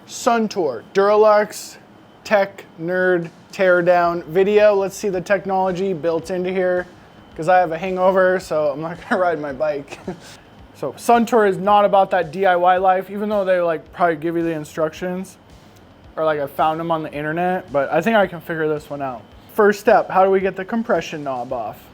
Suntour Duralux Tech Nerd Teardown video. Let's see the technology built into here because I have a hangover, so I'm not gonna ride my bike. So Suntour is not about that DIY life, even though they probably give you the instructions, or I found them on the internet, but I think I can figure this one out. First step, how do we get the compression knob off?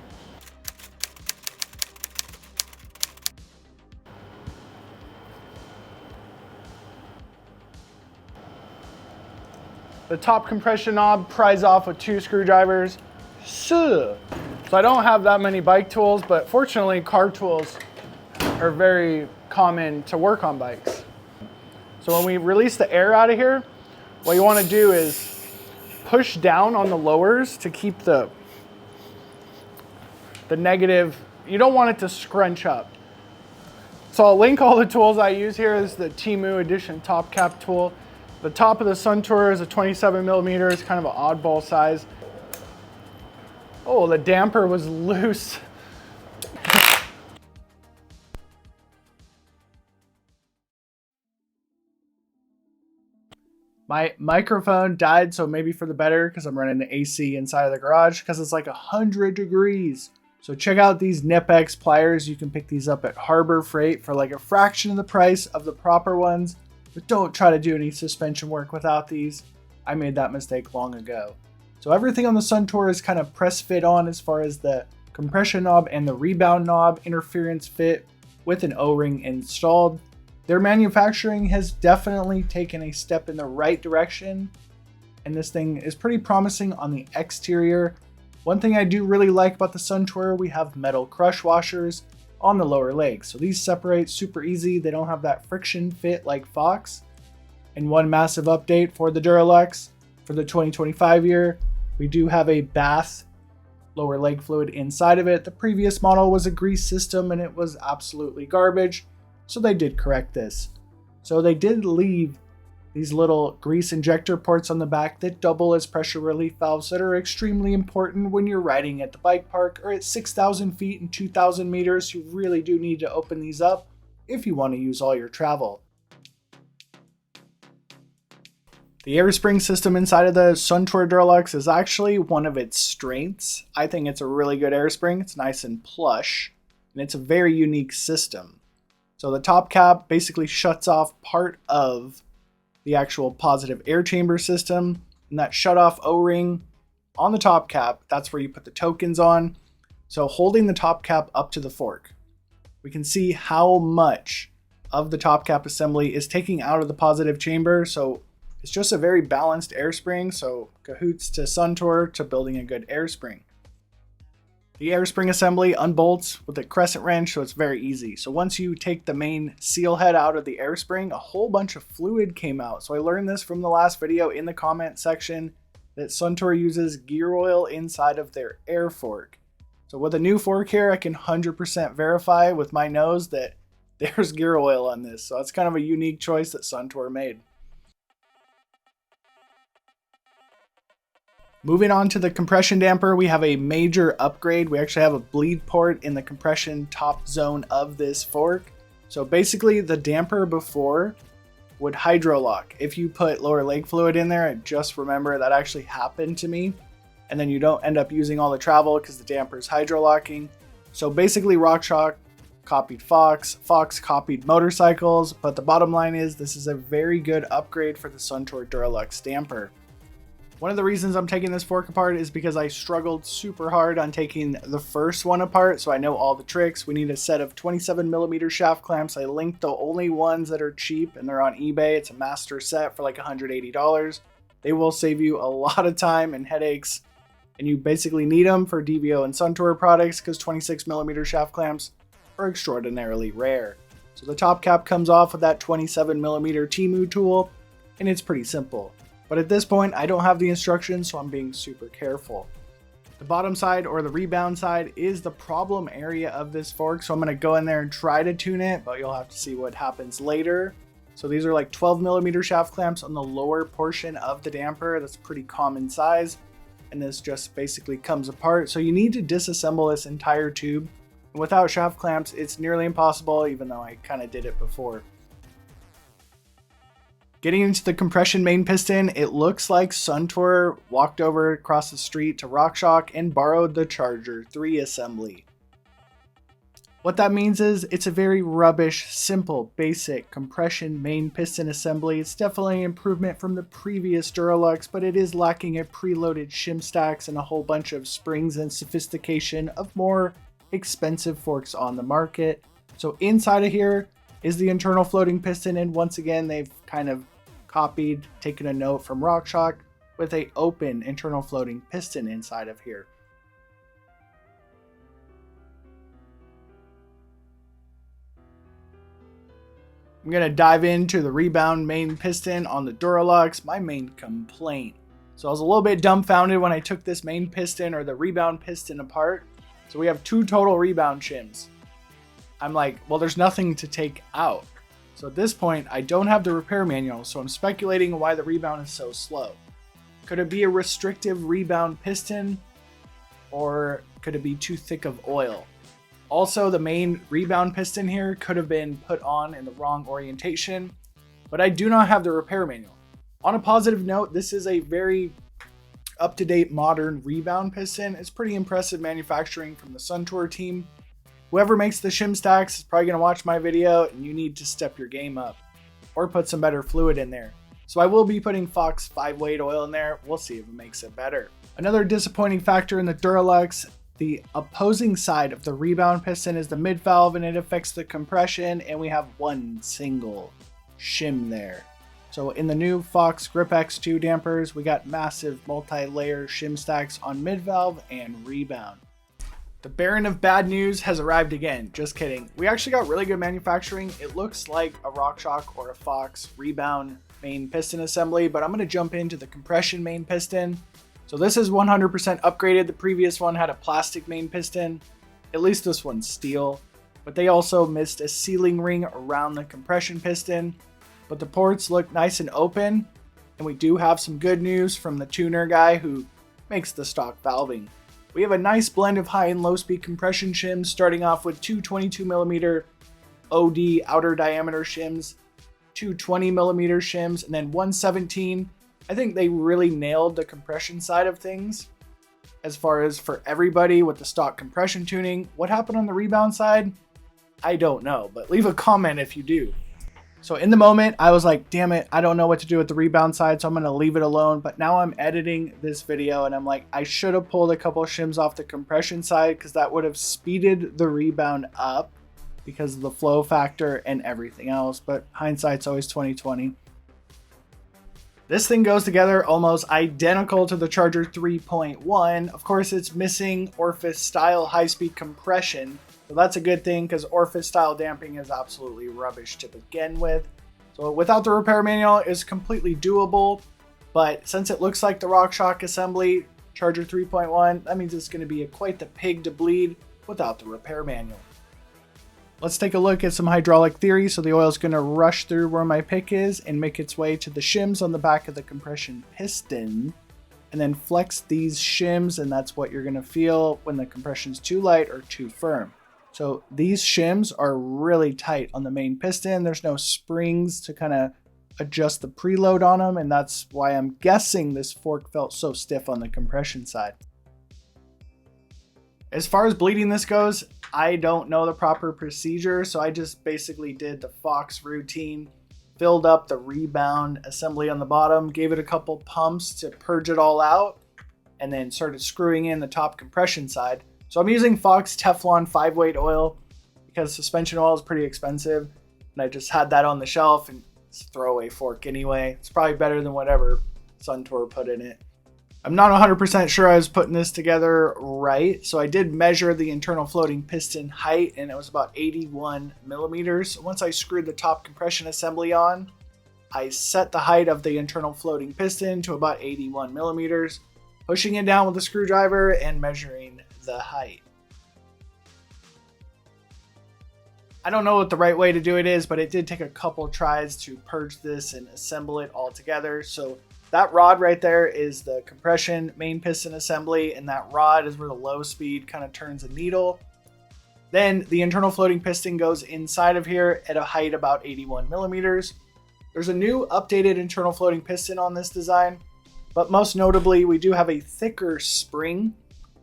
The top compression knob pries off with 2 screwdrivers. So I don't have that many bike tools, but fortunately car tools are very common to work on bikes. So when we release the air out of here, what you want to do is push down on the lowers to keep the negative. You don't want it to scrunch up. So I'll link all the tools I use here. This is the Temu Edition top cap tool. The top of the Suntour is a 27 millimeter. It's kind of an oddball size. Oh, the damper was loose. My microphone died, so maybe for the better, because I'm running the AC inside of the garage because it's like 100 degrees. So check out these Nip-X pliers. You can pick these up at Harbor Freight for like a fraction of the price of the proper ones. But don't try to do any suspension work without these. I made that mistake long ago. So everything on the Suntour is kind of press fit on as far as the compression knob and the rebound knob interference fit with an O-ring installed. Their manufacturing has definitely taken a step in the right direction, and this thing is pretty promising on the exterior. One thing I do really like about the Suntour, we have metal crush washers on the lower legs. So these separate super easy. They don't have that friction fit like Fox. And one massive update for the Duralux for the 2025 year, we do have a bath lower leg fluid inside of it. The previous model was a grease system and it was absolutely garbage. So they did correct this. So they did leave these little grease injector ports on the back that double as pressure relief valves that are extremely important when you're riding at the bike park or at 6,000 feet and 2,000 meters. You really do need to open these up if you want to use all your travel. The air spring system inside of the Suntour Duralux is actually one of its strengths. I think it's a really good air spring. It's nice and plush, and it's a very unique system. So the top cap basically shuts off part of the actual positive air chamber system, and that shut off O-ring on the top cap, that's where you put the tokens on. So holding the top cap up to the fork, we can see how much of the top cap assembly is taking out of the positive chamber. So it's just a very balanced air spring. So cahoots to Suntour to building a good air spring. The air spring assembly unbolts with a crescent wrench, so it's very easy. So once you take the main seal head out of the air spring, a whole bunch of fluid came out. So I learned this from the last video in the comment section that Suntour uses gear oil inside of their air fork. So with a new fork here, I can 100% verify with my nose that there's gear oil on this. So that's kind of a unique choice that Suntour made. Moving on to the compression damper, we have a major upgrade. We actually have a bleed port in the compression top zone of this fork. So basically the damper before would hydro lock. If you put lower leg fluid in there, just remember that actually happened to me. And then you don't end up using all the travel because the damper is hydro locking. So basically RockShox copied Fox, Fox copied motorcycles, but the bottom line is this is a very good upgrade for the Suntour Duralux damper. One of the reasons I'm taking this fork apart is because I struggled super hard on taking the first one apart, so I know all the tricks. We need a set of 27 millimeter shaft clamps. I linked the only ones that are cheap and they're on eBay. It's a master set for like $180. They will save you a lot of time and headaches, and you basically need them for DVO and Suntour products because 26 millimeter shaft clamps are extraordinarily rare. So the top cap comes off with that 27 millimeter Temu tool, and it's pretty simple. But at this point, I don't have the instructions, so I'm being super careful. The bottom side, or the rebound side, is the problem area of this fork, so I'm going to go in there and try to tune it, but you'll have to see what happens later. So these are like 12 millimeter shaft clamps on the lower portion of the damper. That's pretty common size, and this just basically comes apart. So you need to disassemble this entire tube, and without shaft clamps, it's nearly impossible, even though I kind of did it before. Getting into the compression main piston, it looks like Suntour walked over across the street to RockShox and borrowed the Charger 3 assembly. What that means is it's a very rubbish, simple, basic compression main piston assembly. It's definitely an improvement from the previous Duralux, but it is lacking a preloaded shim stacks and a whole bunch of springs and sophistication of more expensive forks on the market. So inside of here is the internal floating piston, and once again they've kind of copied, taken a note from RockShox with a open internal floating piston inside of here. I'm going to dive into the Rebound main piston on the Duralux, my main complaint. So I was a little bit dumbfounded when I took this main piston or the Rebound piston apart. So we have 2 total Rebound shims. I'm like, well, there's nothing to take out. So at this point, I don't have the repair manual, so I'm speculating why the Rebound is so slow. Could it be a restrictive Rebound piston, or could it be too thick of oil? Also, the main Rebound piston here could have been put on in the wrong orientation, but I do not have the repair manual. On a positive note, this is a very up-to-date modern Rebound piston. It's pretty impressive manufacturing from the Suntour team. Whoever makes the shim stacks is probably going to watch my video, and you need to step your game up or put some better fluid in there. So I will be putting Fox 5-weight oil in there. We'll see if it makes it better. Another disappointing factor in the Duralux, the opposing side of the Rebound piston is the mid valve, and it affects the compression, and we have one single shim there. So in the new Fox Grip X2 dampers, we got massive multi-layer shim stacks on mid valve and Rebound. The Baron of bad news has arrived again. Just kidding. We actually got really good manufacturing. It looks like a RockShox or a Fox Rebound main piston assembly, but I'm going to jump into the compression main piston. So this is 100% upgraded. The previous one had a plastic main piston. At least this one's steel. But they also missed a sealing ring around the compression piston. But the ports look nice and open. And we do have some good news from the tuner guy who makes the stock valving. We have a nice blend of high and low speed compression shims, starting off with two 22mm OD outer diameter shims, two 20mm shims, and then one 17. I think they really nailed the compression side of things as far as for everybody with the stock compression tuning. What happened on the Rebound side? I don't know, but leave a comment if you do. So in the moment, I was like, damn it, I don't know what to do with the Rebound side, so I'm going to leave it alone. But now I'm editing this video, and I'm like, I should have pulled a couple of shims off the compression side, because that would have speeded the Rebound up because of the flow factor and everything else. But hindsight's always 20/20. This thing goes together almost identical to the Charger 3.1. Of course, it's missing Orifice style high-speed compression. So that's a good thing, because Orifice style damping is absolutely rubbish to begin with. So without the repair manual, it's completely doable. But since it looks like the RockShox assembly, Charger 3.1, that means it's going to be quite the pig to bleed without the repair manual. Let's take a look at some hydraulic theory. So the oil is going to rush through where my pick is and make its way to the shims on the back of the compression piston, and then flex these shims, and that's what you're going to feel when the compression is too light or too firm. So these shims are really tight on the main piston. There's no springs to kind of adjust the preload on them, and that's why I'm guessing this fork felt so stiff on the compression side. As far as bleeding this goes, I don't know the proper procedure, so I just basically did the Fox routine, filled up the Rebound assembly on the bottom, gave it a couple pumps to purge it all out, and then started screwing in the top compression side. So I'm using Fox Teflon 5-weight oil because suspension oil is pretty expensive, and I just had that on the shelf, and it's a throwaway fork anyway. It's probably better than whatever Suntour put in it. I'm not 100% sure I was putting this together right, so I did measure the internal floating piston height, and it was about 81 millimeters. Once I screwed the top compression assembly on, I set the height of the internal floating piston to about 81 millimeters, pushing it down with a screwdriver and measuring the height. I don't know what the right way to do it is, but it did take a couple tries to purge this and assemble it all together. So that rod right there is the compression main piston assembly, and that rod is where the low speed kind of turns a needle. Then the internal floating piston goes inside of here at a height about 81 millimeters. There's a new updated internal floating piston on this design, but most notably we do have a thicker spring.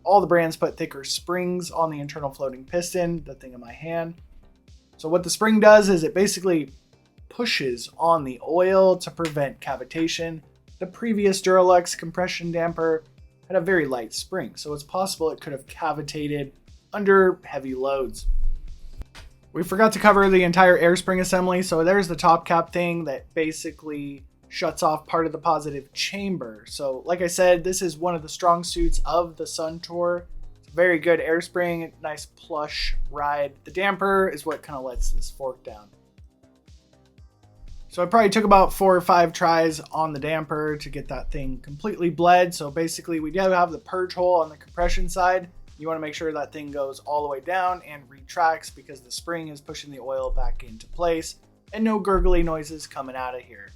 All the brands put thicker springs on the internal floating piston, the thing in my hand. So what the spring does is it basically pushes on the oil to prevent cavitation. The previous Duralux compression damper had a very light spring, so it's possible it could have cavitated under heavy loads. We forgot to cover the entire air spring assembly, so there's the top cap thing that basically shuts off part of the positive chamber. So like I said, this is one of the strong suits of the Suntour. It's a very good air spring, nice plush ride. The damper is what kind of lets this fork down. So I probably took about 4 or 5 tries on the damper to get that thing completely bled. So basically we do have the purge hole on the compression side. You want to make sure that thing goes all the way down and retracts because the spring is pushing the oil back into place and no gurgly noises coming out of here.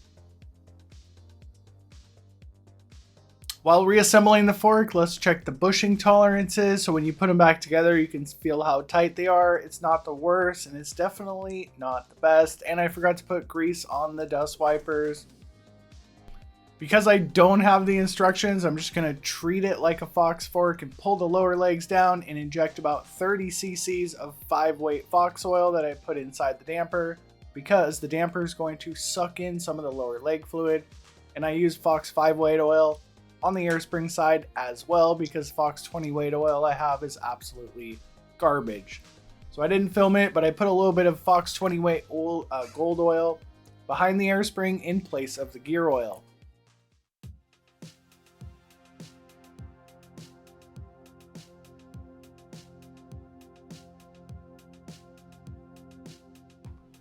While reassembling the fork, let's check the bushing tolerances. So when you put them back together, you can feel how tight they are. It's not the worst and it's definitely not the best. And I forgot to put grease on the dust wipers. Because I don't have the instructions, I'm just going to treat it like a Fox fork and pull the lower legs down and inject about 30 cc's of 5-weight Fox oil that I put inside the damper, because the damper is going to suck in some of the lower leg fluid. And I use Fox 5-weight oil on the air spring side as well, because Fox 20-weight oil I have is absolutely garbage. So I didn't film it, but I put a little bit of Fox 20-weight gold oil behind the air spring in place of the gear oil.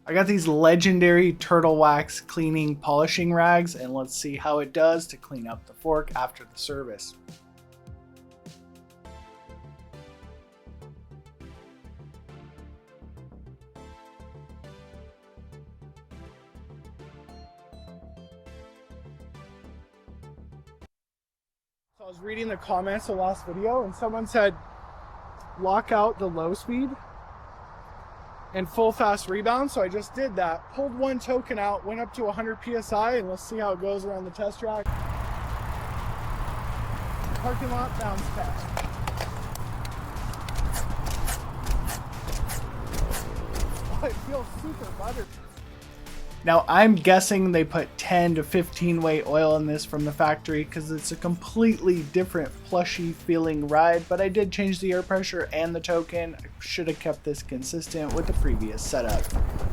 I got these legendary turtle wax cleaning polishing rags, and let's see how it does to clean up the fork after the service. So I was reading the comments of the last video and someone said lock out the low speed and full fast rebound. So I just did that, pulled one token out, went up to 100 psi, and let's see how it goes around the test track. Parking lot, bounce back. Oh, it feels super buttery. Now I'm guessing they put 10 to 15 weight oil in this from the factory because it's a completely different plushy feeling ride, but I did change the air pressure and the token. I should have kept this consistent with the previous setup.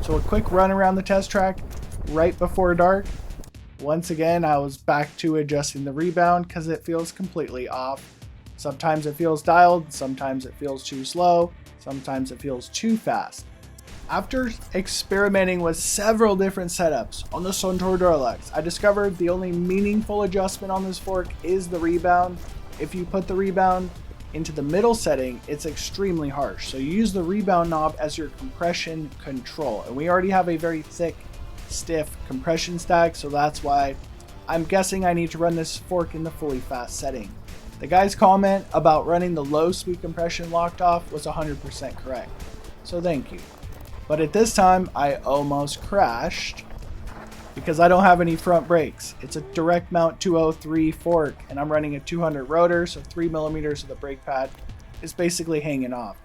So a quick run around the test track right before dark. Once again, I was back to adjusting the rebound because it feels completely off. Sometimes it feels dialed, sometimes it feels too slow, sometimes it feels too fast. After experimenting with several different setups on the Suntour Duralux, I discovered the only meaningful adjustment on this fork is the rebound. If you put the rebound into the middle setting, it's extremely harsh. So you use the rebound knob as your compression control. And we already have a very thick, stiff compression stack, so that's why I'm guessing I need to run this fork in the fully fast setting. The guy's comment about running the low speed compression locked off was 100% correct. So thank you. But at this time, I almost crashed because I don't have any front brakes. It's a direct mount 203 fork and I'm running a 200 rotor, so 3 millimeters of the brake pad is basically hanging off.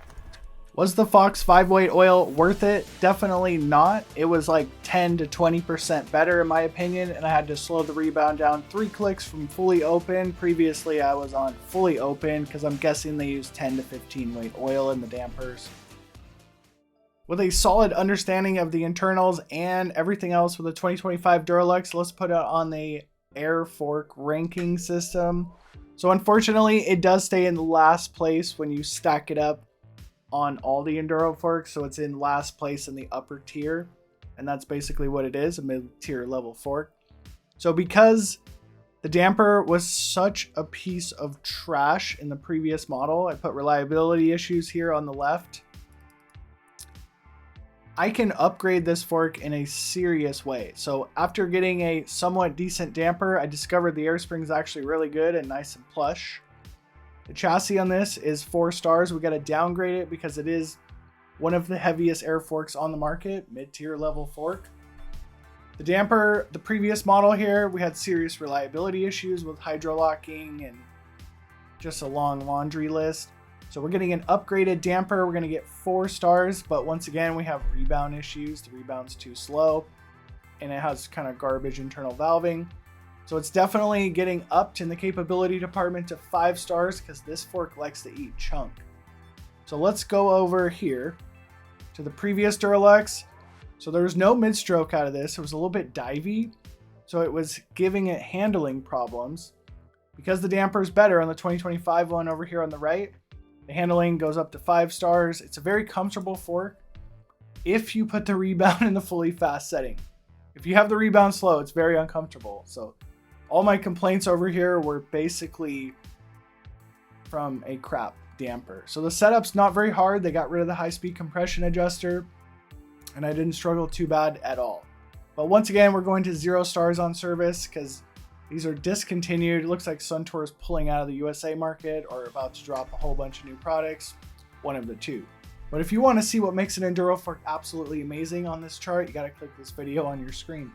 Was the Fox 5-weight oil worth it? Definitely not. It was like 10 to 20% better in my opinion, and I had to slow the rebound down 3 clicks from fully open. Previously I was on fully open because I'm guessing they use 10 to 15 weight oil in the dampers. With a solid understanding of the internals and everything else with the 2025 Duralux, let's put it on the air fork ranking system. So unfortunately, it does stay in last place when you stack it up on all the Enduro forks. So it's in last place in the upper tier. And that's basically what it is, a mid-tier level fork. So because the damper was such a piece of trash in the previous model, I put reliability issues here on the left. I can upgrade this fork in a serious way. So after getting a somewhat decent damper, I discovered the air spring is actually really good and nice and plush. The chassis on this is 4 stars. We got to downgrade it because it is one of the heaviest air forks on the market, mid-tier level fork. The damper, the previous model here, we had serious reliability issues with hydro-locking and just a long laundry list. So we're getting an upgraded damper. We're going to get 4 stars, but once again, we have rebound issues. The rebound's too slow, and it has kind of garbage internal valving. So it's definitely getting upped in the capability department to 5 stars because this fork likes to eat chunk. So let's go over here to the previous Duralux. So there was no mid-stroke out of this. It was a little bit divey, so it was giving it handling problems. Because the damper is better on the 2025 one over here on the right, the handling goes up to 5 stars. It's a very comfortable fork if you put the rebound in the fully fast setting. If you have the rebound slow, it's very uncomfortable. So all my complaints over here were basically from a crap damper. So the setup's not very hard. They got rid of the high-speed compression adjuster, and I didn't struggle too bad at all. But once again, we're going to 0 stars on service because these are discontinued. It looks like Suntour is pulling out of the USA market or about to drop a whole bunch of new products. One of the two. But if you want to see what makes an enduro fork absolutely amazing on this chart, you got to click this video on your screen.